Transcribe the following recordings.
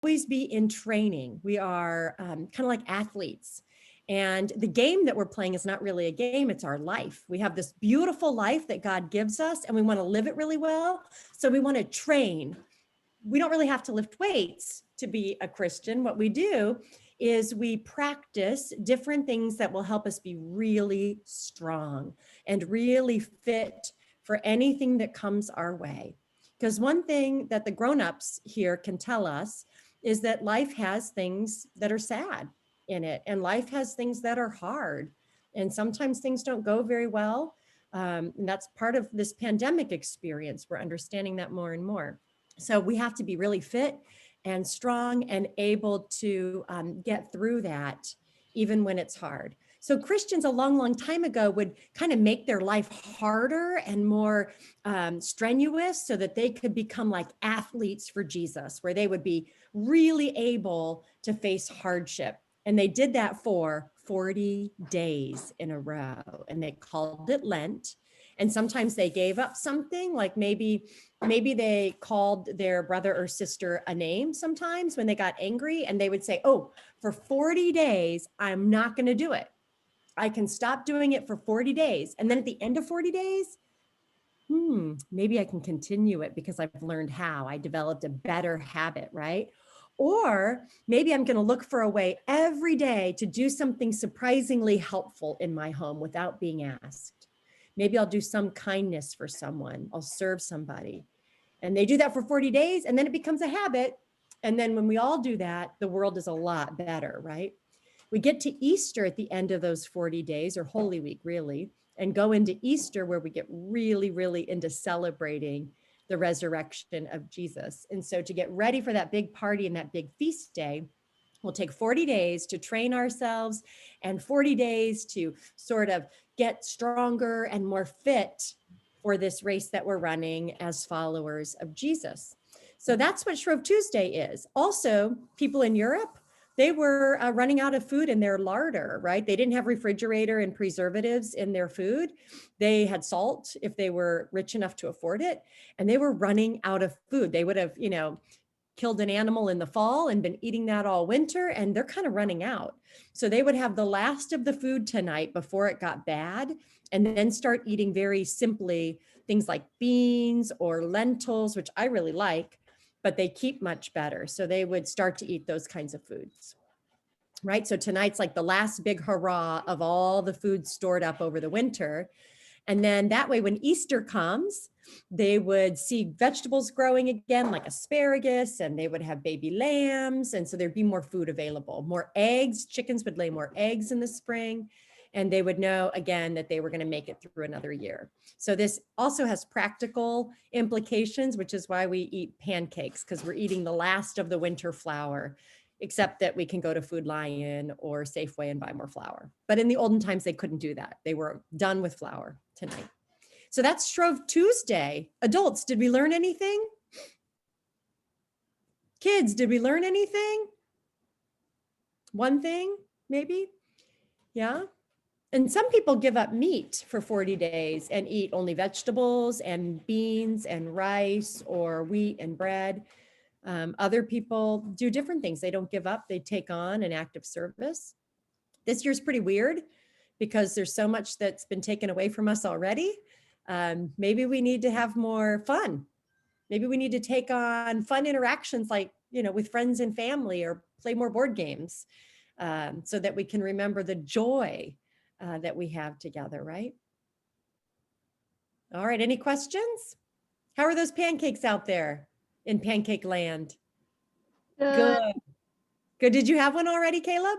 always be in training. We are kind of like athletes. And the game that we're playing is not really a game, it's our life. We have this beautiful life that God gives us, and we want to live it really well. So we want to train. We don't really have to lift weights to be a Christian. What we do is we practice different things that will help us be really strong and really fit for anything that comes our way. Because one thing that the grown-ups here can tell us is that life has things that are sad in it, and life has things that are hard. And sometimes things don't go very well. And that's part of this pandemic experience. We're understanding that more and more. So we have to be really fit and strong and able to get through that, even when it's hard. So Christians a long, long time ago would kind of make their life harder and more strenuous so that they could become like athletes for Jesus, where they would be really able to face hardship. And they did that for 40 days in a row, and they called it Lent. And sometimes they gave up something, like maybe they called their brother or sister a name sometimes when they got angry, and they would say, oh, for 40 days, I'm not going to do it. I can stop doing it for 40 days. And then at the end of 40 days, maybe I can continue it because I've learned how. I developed a better habit, right? Or maybe I'm going to look for a way every day to do something surprisingly helpful in my home without being asked. Maybe I'll do some kindness for someone. I'll serve somebody. And they do that for 40 days, and then it becomes a habit. And then when we all do that, the world is a lot better, right? We get to Easter at the end of those 40 days, or Holy Week, really, and go into Easter, where we get really, really into celebrating the resurrection of Jesus. And so to get ready for that big party and that big feast day, we'll take 40 days to train ourselves and 40 days to sort of get stronger and more fit for this race that we're running as followers of Jesus. So that's what Shrove Tuesday is. Also, people in Europe, they were running out of food in their larder, right? They didn't have refrigerator and preservatives in their food. They had salt if they were rich enough to afford it, and they were running out of food. They would have, killed an animal in the fall and been eating that all winter, and they're kind of running out. So they would have the last of the food tonight before it got bad, and then start eating very simply things like beans or lentils, which I really like, but they keep much better. So they would start to eat those kinds of foods, right? So tonight's like the last big hurrah of all the food stored up over the winter. And then that way, when Easter comes, they would see vegetables growing again, like asparagus, and they would have baby lambs. And so there'd be more food available, more eggs. Chickens would lay more eggs in the spring. And they would know again that they were going to make it through another year. So this also has practical implications, which is why we eat pancakes, because we're eating the last of the winter flour, except that we can go to Food Lion or Safeway and buy more flour. But in the olden times, they couldn't do that. They were done with flour tonight. So that's Shrove Tuesday. Adults, did we learn anything? Kids, did we learn anything? One thing, maybe? Yeah. And some people give up meat for 40 days and eat only vegetables and beans and rice or wheat and bread. Other people do different things. They don't give up. They take on an active service. This year's pretty weird because there's so much that's been taken away from us already. Maybe we need to have more fun. Maybe we need to take on fun interactions like, with friends and family, or play more board games so that we can remember the joy that we have together, right? All right, any questions? How are those pancakes out there in pancake land? Good. Good. Did you have one already, Caleb?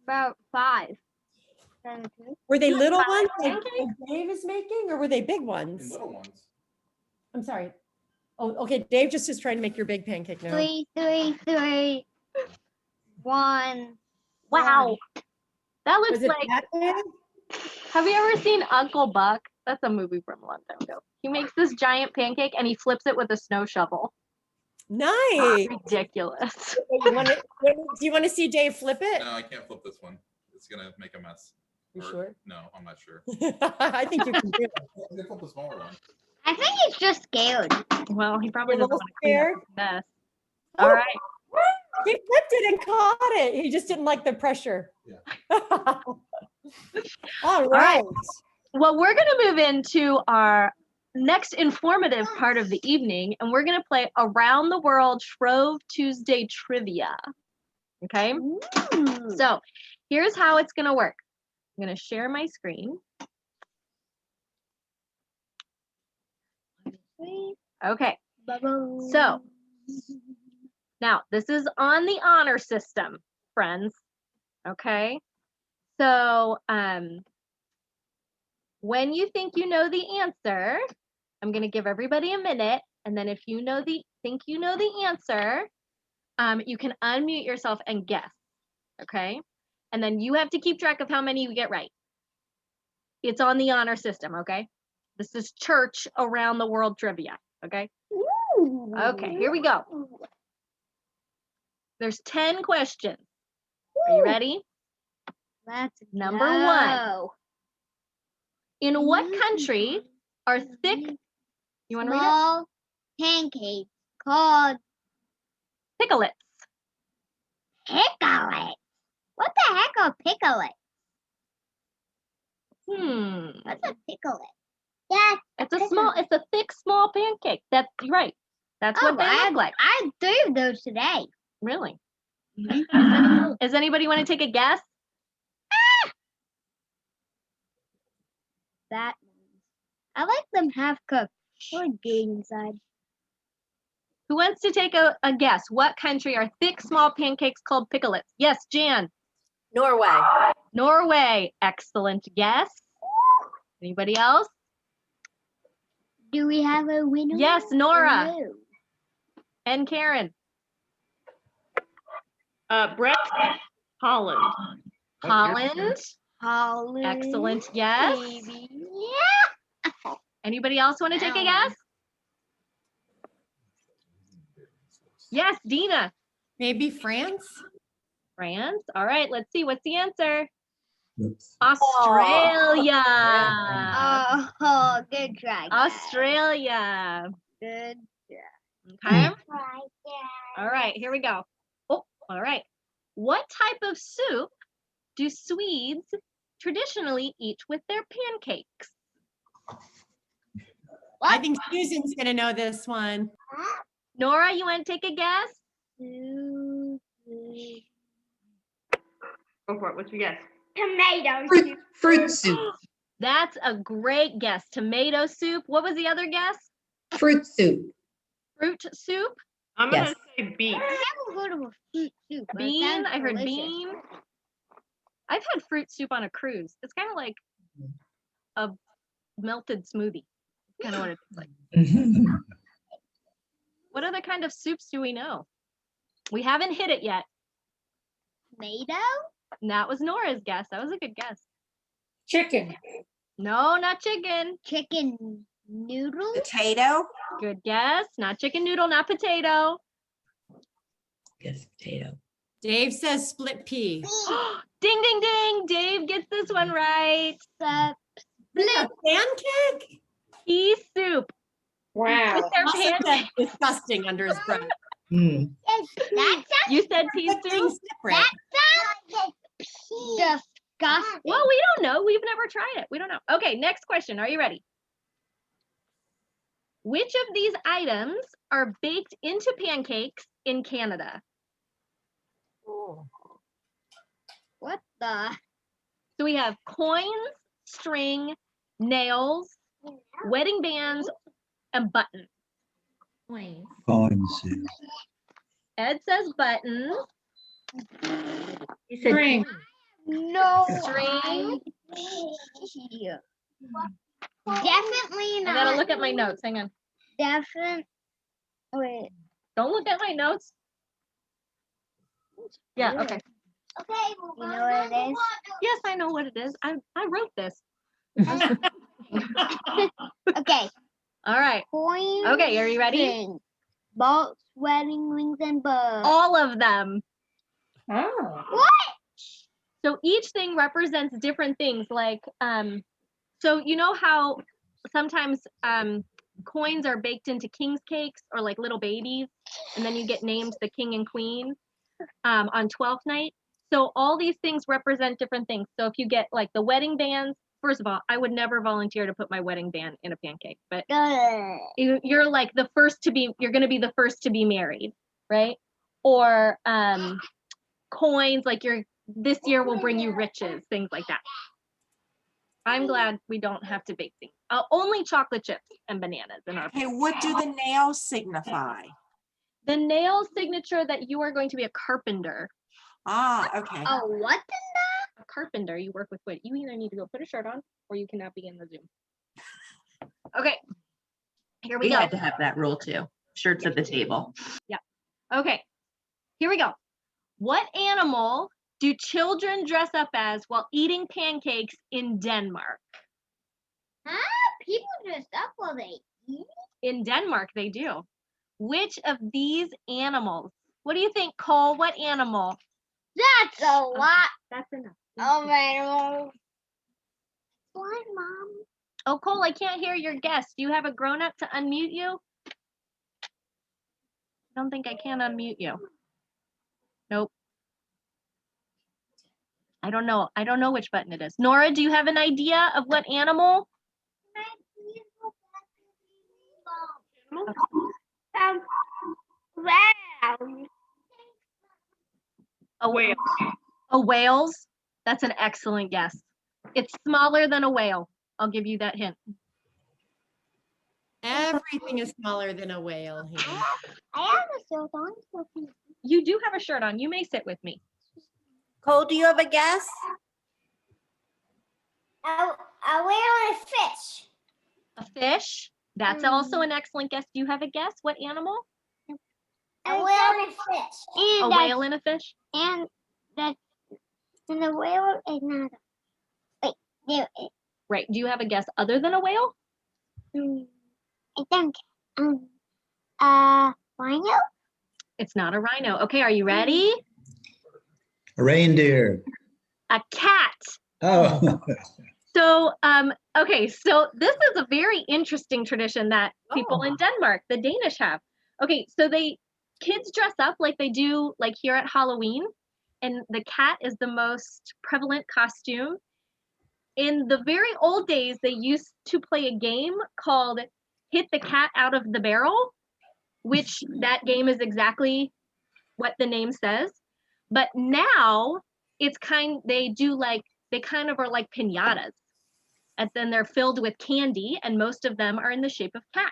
About 5. Were they little ones like Dave is making, or were they big ones? Little ones. I'm sorry. Oh, okay. Dave just is trying to make your big pancake now. 3, 3, 3. 1. Wow. That looks like. Have you ever seen Uncle Buck? That's a movie from a long time ago. He makes this giant pancake and he flips it with a snow shovel. Nice. Ridiculous. Do you want to see Dave flip it? No, I can't flip this one. It's gonna make a mess. You sure? No, I'm not sure. I think you can do it. I can flip the smaller one. I think he's just scared. Well, he probably doesn't want to clean up his mess. All right. He flipped it and caught it. He just didn't like the pressure. Yeah. All right. right. Well, we're going to move into our next informative part of the evening, and we're going to play Around the World Shrove Tuesday Trivia. Okay? So here's how it's going to work. I'm going to share my screen. Okay. So now this is on the honor system, friends. Okay. So when you think you know the answer, I'm going to give everybody a minute, and then if you think you know the answer, you can unmute yourself and guess. Okay. And then you have to keep track of how many you get right. It's on the honor system. Okay. This is church around the world trivia. Okay. Okay, here we go. There's 10 questions. Are you ready? Let's Number 1. In what country are thick, you want to read it? Small pancakes called Picklets. pickles. What the heck are pickles? What's a pickle? Yeah. It's a thick, small pancake. That's right. That's what they look like. I had 3 of those today. Really? Does anybody want to take a guess? That I like them half cooked or good inside. Who wants to take a guess? What country are thick, small pancakes called picklets? Yes, Jan. Norway. Norway. Excellent guess. Anybody else? Do we have a winner? Yes, Nora. No. And Karen. Brett. Holland. Holland. Holland. Excellent guess. Baby. Yeah. Anybody else want to take a guess? Yes, Dina. Maybe France? France. All right, let's see. What's the answer? Oops. Australia. Oh, good try. guys. Australia. Good. Okay. Try. All right, here we go. Oh, all right. What type of soup do Swedes traditionally eat with their pancakes? I think Susan's going to know this one. Nora, you want to take a guess? Go for it. What's your guess? Tomato. Fruit soup. That's a great guess. Tomato soup. What was the other guess? Fruit soup. Fruit soup. I'm Yes. gonna say beet. I haven't heard of a fruit soup. but it Bean. sounds I heard delicious. bean. I've had fruit soup on a cruise. It's kind of like a melted smoothie. Kind of what it tastes like. What other kind of soups do we know? We haven't hit it yet. Tomato? And that was Nora's guess. That was a good guess. Chicken. No, not chicken. Chicken noodles? Potato. Good guess. Not chicken noodle, not potato. Yes, potato. Dave says split pea. Ding, ding, ding. Dave gets this one right. Split. A pancake? Pea soup. Wow. With their Also said pancake. disgusting under his breath. Mm. That sounds You said pea But soup? things separate. disgusting. Well, we don't know. We've never tried it. We don't know. Okay, next question. Are you ready? Which of these items are baked into pancakes in Canada? What the? So we have coins, string, nails, wedding bands, and buttons. Coins. Ed says buttons. String. No. String. Definitely I not. gotta look at my notes. Hang on. Definitely. Wait. Don't look at my notes. Yeah, okay. Okay. You know what it is? Yes, I know what it is. I wrote this. Okay. All right. Coins. Okay, are you ready? String, bolts, wedding rings, and bows. All of them. Oh. What? So each thing represents different things. Like, so you know how sometimes coins are baked into king's cakes or like little babies, and then you get named the king and queen on 12th night. So all these things represent different things. So if you get like the wedding bands, first of all, I would never volunteer to put my wedding band in a pancake, but you're like the first to be, you're going to be the first to be married, right? Or coins, like this year will bring you riches, things like that. I'm glad we don't have to bake things. Only chocolate chips and bananas in our. Hey, what do the nails signify? The nail signature that you are going to be a carpenter. Ah, okay. Oh, what? A carpenter, you work with wood. You either need to go put a shirt on or you cannot be in the Zoom. Okay, here we We go. had to have that rule too. Shirts at the table. Okay, here we go. What animal do children dress up as while eating pancakes in Denmark? People dress up while they eat? In Denmark, they do. Which of these animals? What do you think, Cole? What animal? That's a lot That's enough. of animals. What, Mom? Oh, Cole, I can't hear your guess. Do you have a grown-up to unmute you? I don't think I can unmute you. Nope. I don't know. I don't know which button it is. Nora, do you have an idea of what animal? Round. A whale. A whale's? That's an excellent guess. It's smaller than a whale. I'll give you that hint. Everything is smaller than a whale here. I have a shirt on. You do have a shirt on. You may sit with me. Cole, do you have a guess? A whale and a fish. A fish? That's also an excellent guess. Do you have a guess? What animal? A whale and a fish. A whale and a fish? And the whale is not. Wait, there it. Right. Do you have a guess other than a whale? I think. Rhino. It's not a rhino. Okay, are you ready? A reindeer. A cat. Oh, So, okay, so this is a very interesting tradition that people in Denmark, the Danish have. Okay, so kids dress up like they do like here at Halloween, and the cat is the most prevalent costume. In the very old days, they used to play a game called Hit the Cat Out of the Barrel, which that game is exactly what the name says. But now it's they kind of are like piñatas. And then they're filled with candy, and most of them are in the shape of cats.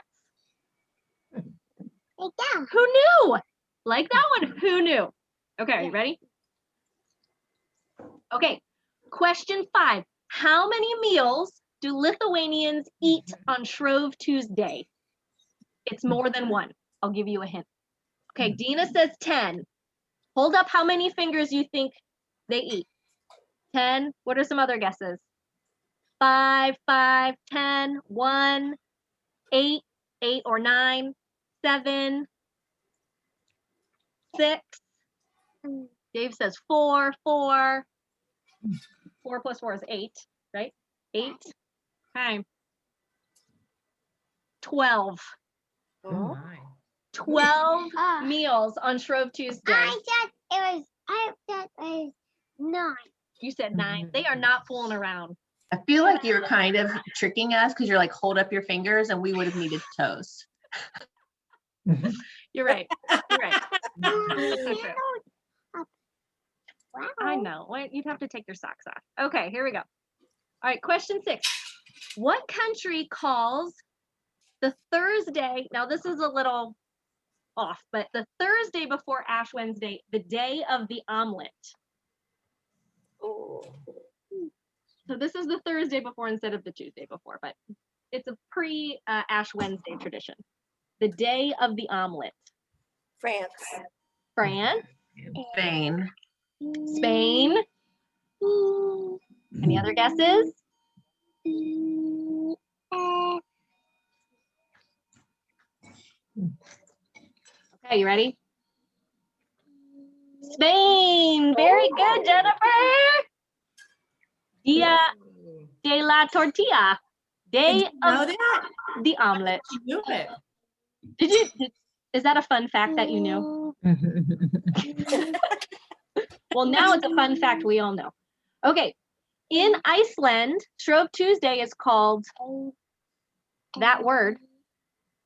Yeah. Who knew? Like that one, who knew? Okay, are you ready? Okay, question 5. How many meals do Lithuanians eat on Shrove Tuesday? It's more than one. I'll give you a hint. Okay, Dina says 10. Hold up how many fingers you think they eat. 10. What are some other guesses? 5, 5, 10, 1, 8, 8 or 9, 7, 6. Dave says 4, 4. 4 plus 4 is 8, right? 8. Okay. 12. Oh my. 12 Ah. meals on Shrove Tuesday. I thought it was 9. You said 9. They are not fooling around. I feel like you're kind of tricking us because you're like, hold up your fingers, and we would have needed toes. You're right. You're right. That's so true. Wow. I know. Well, you'd have to take your socks off. Okay, here we go. All right, question 6. What country calls the Thursday, now this is a little off, but the Thursday before Ash Wednesday, the day of the omelet? So this is the Thursday before instead of the Tuesday before, but it's a pre-Ash Wednesday tradition. The day of the omelet. France. France, Spain. Spain. Any other guesses? Okay, you ready? Spain. Very good, Jennifer. Dia de la tortilla. Day Did you know of that? the omelet. You knew it. Is that a fun fact that you knew? Well, now it's a fun fact we all know. Okay. In Iceland, Shrove Tuesday is called that word.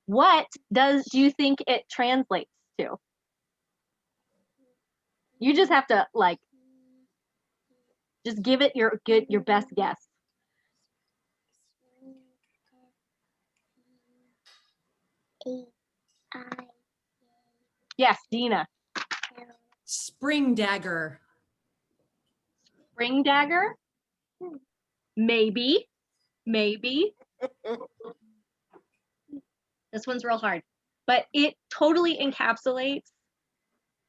What do you think it translates to? You just have to just give it your best guess. Yes, Dina. Spring dagger. Spring dagger? Maybe. This one's real hard, but it totally encapsulates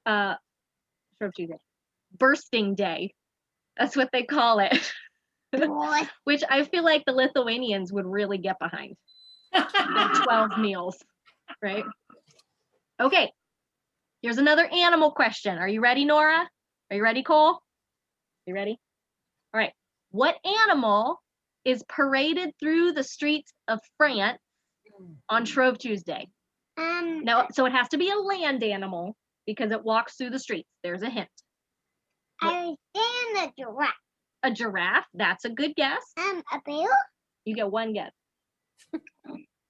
Shrove Tuesday. Bursting day. That's what they call it. Which I feel like the Lithuanians would really get behind. Their 12 meals, right? Okay. Here's another animal question. Are you ready, Nora? Are you ready, Cole? You ready? All right. What animal is paraded through the streets of France on Shrove Tuesday? No, so it has to be a land animal because it walks through the streets. There's a hint. I understand a giraffe. A giraffe. That's a good guess. A bear? You get one guess.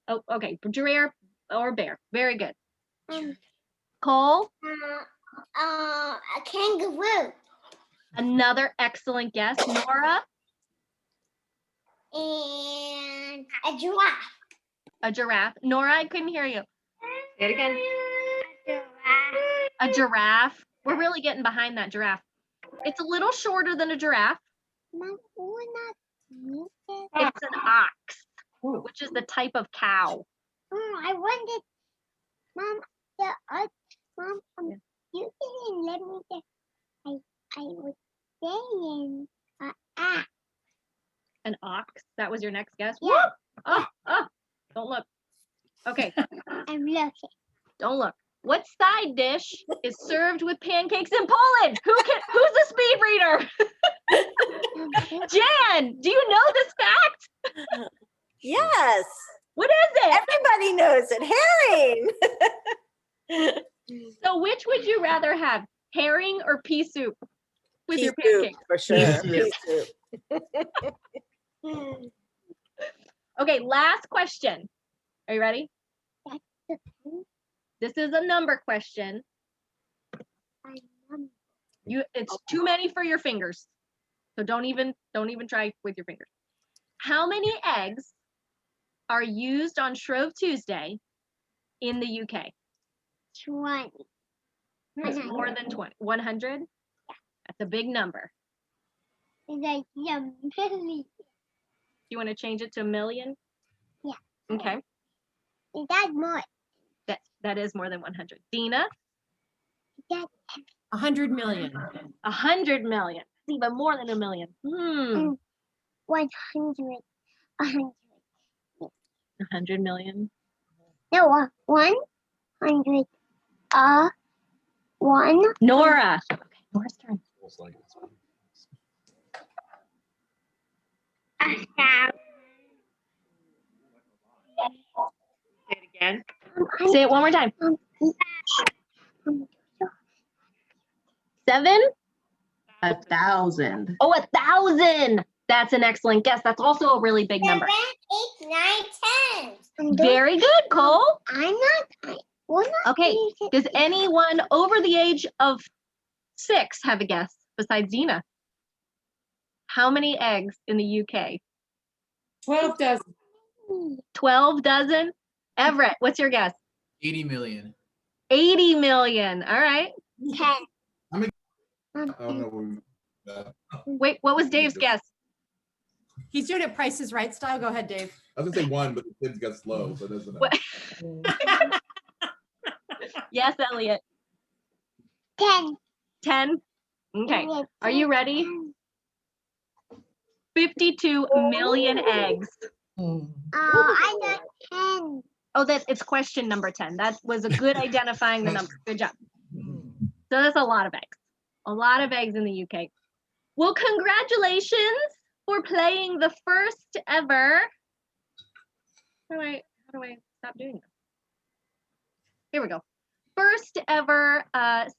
Oh, okay. Giraffe or bear. Very good. Cole? A kangaroo. Another excellent guess. Nora? And a giraffe. A giraffe. Nora, I couldn't hear you. Say it again. A giraffe. A giraffe. We're really getting behind that giraffe. It's a little shorter than a giraffe. Mom, we're not. It's an ox, which is the type of cow. I wanted, Mom. Mom, you didn't let me get. I was saying ox. An ox. That was your next guess? Yeah. Oh, don't look. Okay, I'm looking. don't look. What side dish is served with pancakes in Poland? Who's the speed reader? Jan, do you know this fact? Yes, What is it? everybody knows it. Herring. So which would you rather have, herring or pea soup with Pea your soup, pancakes? for sure. Pea soup. Okay, last question. Are you ready? This is a number question. It's too many for your fingers. So don't even try with your fingers. How many eggs are used on Shrove Tuesday in the UK? 20. It's more than 20. 100? That's a big number. Like a million. Do you want to change it to a million? Yeah. Okay. Is that more? That is more than 100. Dina? That 100 million. 100 million. It's even more than a million. 100. 100. 100 million. No, 100. 1. Nora. Okay, Nora's turn. Say it again. Say it one more time. 7? 1,000. Oh, 1,000. That's an excellent guess. That's also a really big number. 7, 8, 9, 10. Very good, Cole. I'm not. We're not Okay. using- Does anyone over the age of 6 have a guess besides Dina? How many eggs in the UK? 12 dozen. 12 dozen? Everett, what's your guess? 80 million. 80 million. All right. 10. I don't know. Wait, what was Dave's guess? He's doing it Price is Right style. Go ahead, Dave. I was gonna say 1, but the kids got slow, so it doesn't. What? Yes, Elliot. 10. 10? Okay. Are you ready? 52 million eggs. I got 10. Oh, it's question number 10. That was a good identifying the number. Good job. So that's a lot of eggs. A lot of eggs in the UK. Well, congratulations for playing the first ever. All right. How do I stop doing this? Here we go. First ever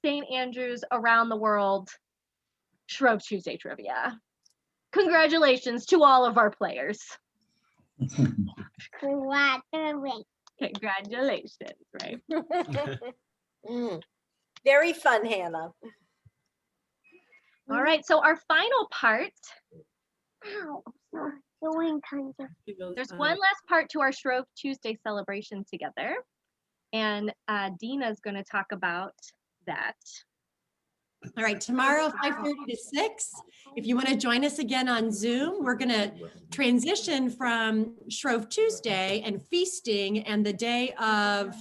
St. Andrews around the world Shrove Tuesday trivia. Congratulations to all of our players. Congratulations, right? Very fun, Hannah. All right, so our final part, Ow, sorry. Going kind of. there's one last part to our Shrove Tuesday celebration together. And Dina's going to talk about that. All right, tomorrow, 5:30 to 6. If you want to join us again on Zoom, we're going to transition from Shrove Tuesday and feasting and the day of,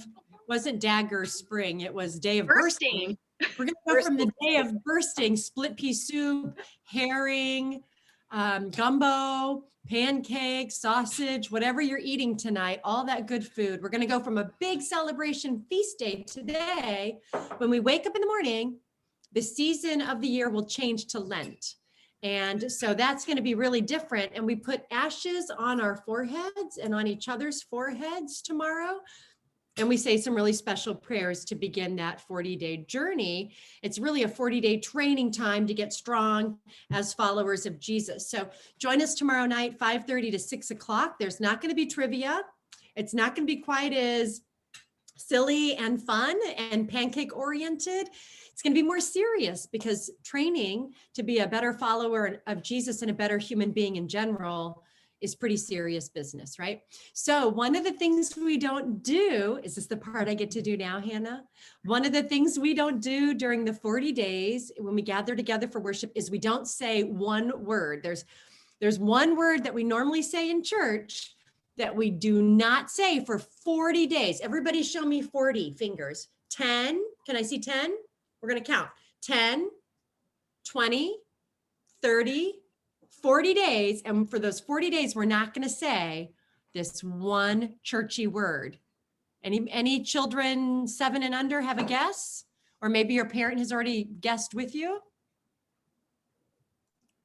wasn't Dagger Spring, it was day of bursting. We're going to go from the day of bursting, split pea soup, herring, gumbo, pancakes, sausage, whatever you're eating tonight, all that good food. We're going to go from a big celebration feast day today. When we wake up in the morning, the season of the year will change to Lent. And so that's going to be really different. And we put ashes on our foreheads and on each other's foreheads tomorrow. And we say some really special prayers to begin that 40-day journey. It's really a 40-day training time to get strong as followers of Jesus. So join us tomorrow night, 5:30 to 6 o'clock. There's not going to be trivia. It's not going to be quite as silly and fun and pancake oriented. It's going to be more serious because training to be a better follower of Jesus and a better human being in general is pretty serious business, right? So one of the things we don't do, is this the part I get to do now, Hannah? One of the things we don't do during the 40 days when we gather together for worship is we don't say one word. There's one word that we normally say in church that we do not say for 40 days. Everybody show me 40 fingers. 10, can I see 10? We're gonna count. 10, 20, 30, 40 days, and for those 40 days, we're not going to say this one churchy word. Any children 7 and under have a guess? Or maybe your parent has already guessed with you?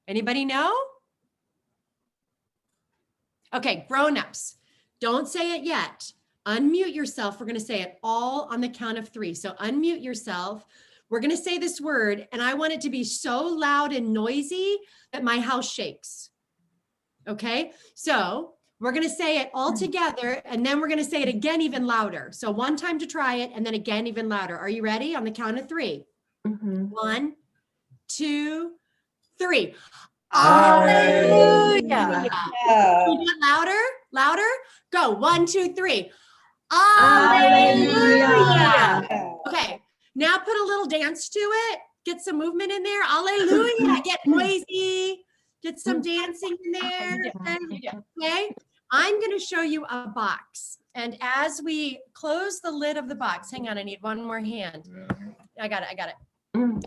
Anybody know? Okay, grown-ups, don't say it yet. Unmute yourself. We're going to say it all on the count of 3. So unmute yourself. We're going to say this word, and I want it to be so loud and noisy that my house shakes. Okay, so we're going to say it all together, and then we're going to say it again even louder. So one time to try it, and then again even louder. Are you ready? On the count of 3. 1, 2, 3. Hallelujah. Can you do it louder? Louder? Go. 1, 2, 3. Hallelujah. Okay. Now put a little dance to it. Get some movement in there. Hallelujah. Get noisy. Get some dancing in there. Okay. I'm going to show you a box. And as we close the lid of the box, hang on, I need one more hand. I got it.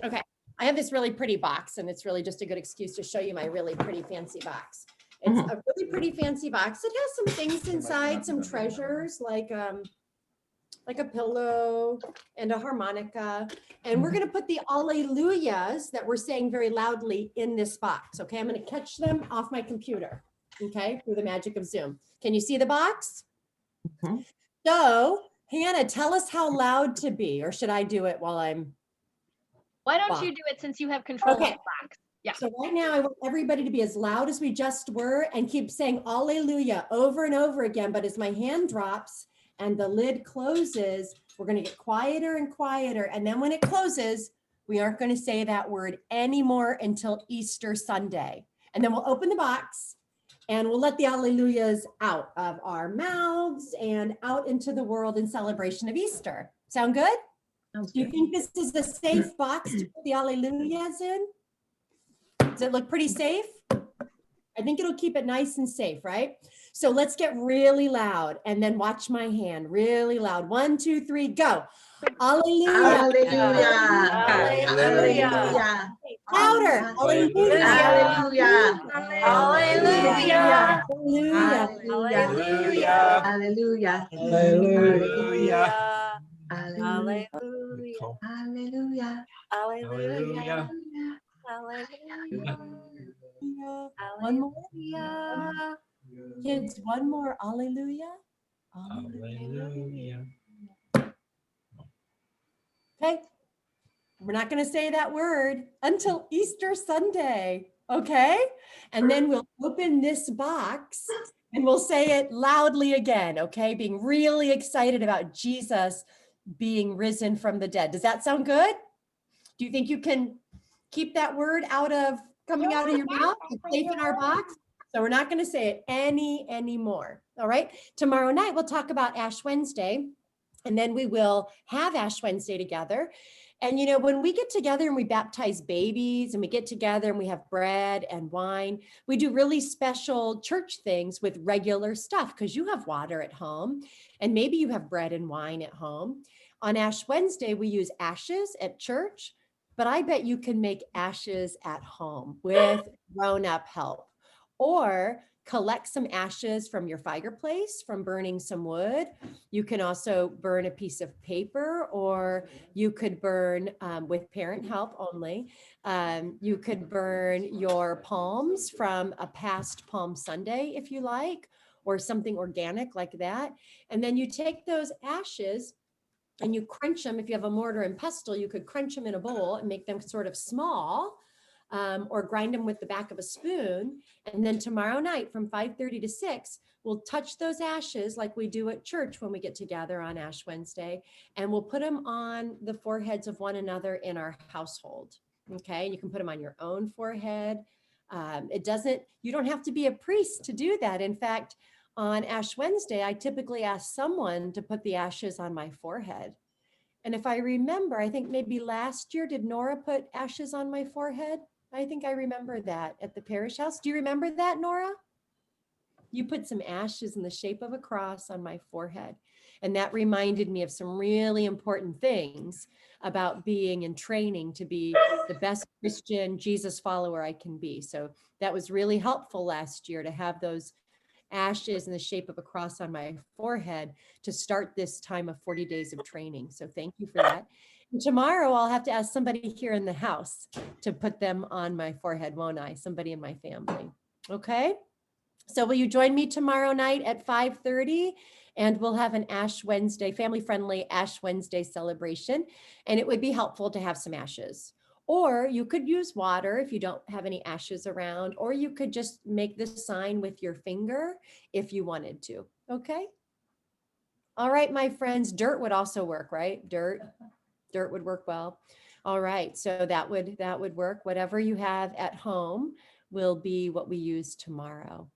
Okay. I have this really pretty box, and it's really just a good excuse to show you my really pretty fancy box. It's a really pretty fancy box. It has some things inside, some treasures like a pillow and a harmonica. And we're going to put the Alleluias that we're saying very loudly in this box. Okay, I'm going to catch them off my computer. Okay, through the magic of Zoom. Can you see the box? So, Hannah, tell us how loud to be, or should I do it while I'm... Why don't you do it since you have control of the box? Yeah. So right now I want everybody to be as loud as we just were and keep saying Alleluia over and over again. But as my hand drops and the lid closes, we're going to get quieter and quieter. And then when it closes, we aren't going to say that word anymore until Easter Sunday. And then we'll open the box and we'll let the Alleluias out of our mouths and out into the world in celebration of Easter. Sound good? Do you think this is a safe box to put the Alleluias in? Does it look pretty safe? I think it'll keep it nice and safe, right? So let's get really loud and then watch my hand really loud. 1, 2, 3, go. Alleluia. Hallelujah. Hallelujah. Louder. Alleluia. Hallelujah. Hallelujah. Hallelujah. Hallelujah. Hallelujah. Hallelujah. Hallelujah. Hallelujah. Hallelujah. Hallelujah. One more. Kids, one more. Alleluia. Hallelujah. Okay. We're not going to say that word until Easter Sunday. Okay. And then we'll open this box and we'll say it loudly again. Okay. Being really excited about Jesus being risen from the dead. Does that sound good? Do you think you can keep that word coming out of your mouth? It's safe in our box. So we're not going to say it anymore. All right. Tomorrow night, we'll talk about Ash Wednesday, and then we will have Ash Wednesday together. And, when we get together and we baptize babies and we get together and we have bread and wine, we do really special church things with regular stuff because you have water at home and maybe you have bread and wine at home. On Ash Wednesday, we use ashes at church, but I bet you can make ashes at home with grown-up help, or collect some ashes from your fireplace from burning some wood. You can also burn a piece of paper, or you could burn with parent help only. You could burn your palms from a past Palm Sunday if you like, or something organic like that. And then you take those ashes and you crunch them. If you have a mortar and pestle, you could crunch them in a bowl and make them sort of small, or grind them with the back of a spoon. And then tomorrow night from 5:30 to 6, we'll touch those ashes like we do at church when we get together on Ash Wednesday, and we'll put them on the foreheads of one another in our household. Okay, and you can put them on your own forehead. You don't have to be a priest to do that. In fact, on Ash Wednesday, I typically ask someone to put the ashes on my forehead. And if I remember, I think maybe last year, did Nora put ashes on my forehead? I think I remember that at the parish house. Do you remember that, Nora? You put some ashes in the shape of a cross on my forehead. And that reminded me of some really important things about being in training to be the best Christian Jesus follower I can be. So that was really helpful last year to have those ashes in the shape of a cross on my forehead to start this time of 40 days of training. So thank you for that. And tomorrow I'll have to ask somebody here in the house to put them on my forehead, won't I? Somebody in my family. Okay. So will you join me tomorrow night at 5:30? And we'll have an Ash Wednesday, family-friendly Ash Wednesday celebration. And it would be helpful to have some ashes. Or you could use water if you don't have any ashes around, or you could just make this sign with your finger if you wanted to. Okay. All right, my friends, dirt would also work, right? Dirt would work well. All right, so that would work. Whatever you have at home will be what we use tomorrow.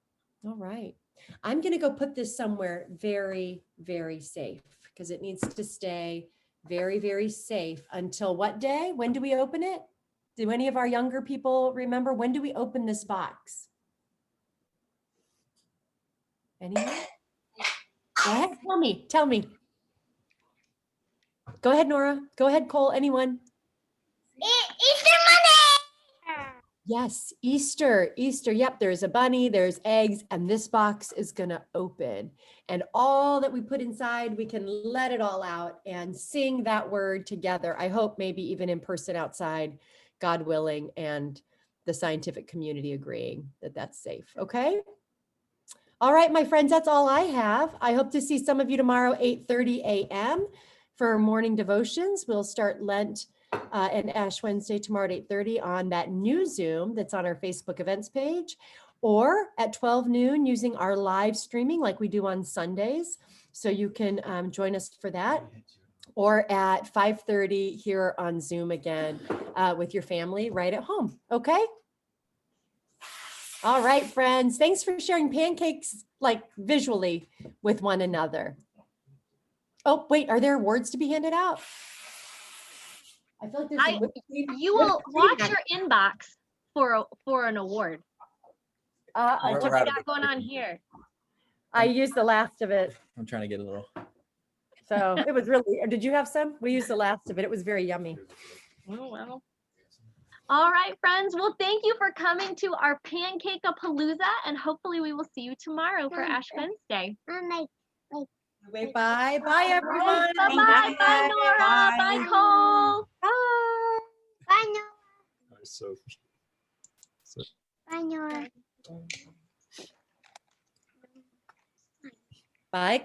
All right. I'm going to go put this somewhere very, very safe because it needs to stay very, very safe until what day? When do we open it? Do any of our younger people remember? When do we open this box? Anyone? Go ahead, tell me. Go ahead, Nora. Go ahead, Cole, anyone? Easter Monday. Yes, Easter. Yep, there's a bunny, there's eggs, and this box is going to open. And all that we put inside, we can let it all out and sing that word together. I hope maybe even in person outside, God willing, and the scientific community agreeing that that's safe. Okay. All right, my friends, that's all I have. I hope to see some of you tomorrow, 8:30 a.m. for morning devotions. We'll start Lent and Ash Wednesday tomorrow at 8:30 on that new Zoom that's on our Facebook events page, or at 12 noon using our live streaming like we do on Sundays. So you can join us for that, or at 5:30 here on Zoom again with your family right at home. Okay. All right, friends. Thanks for sharing pancakes like visually with one another. Oh, wait, are there awards to be handed out? I feel like there's some You will watch your inbox for an award. I What we got going on here? I used the last of it. I'm trying to get a little. So it was really, did you have some? We used the last of it. It was very yummy. Oh, well. All right, friends. Well, thank you for coming to our Pancake-a-Palooza, and hopefully we will see you tomorrow for Ash Wednesday. Wait, bye. Bye, everyone. Bye-bye. Bye, Nora. Bye, Cole. Bye. Bye, Nora. So. Bye, Nora. Bye.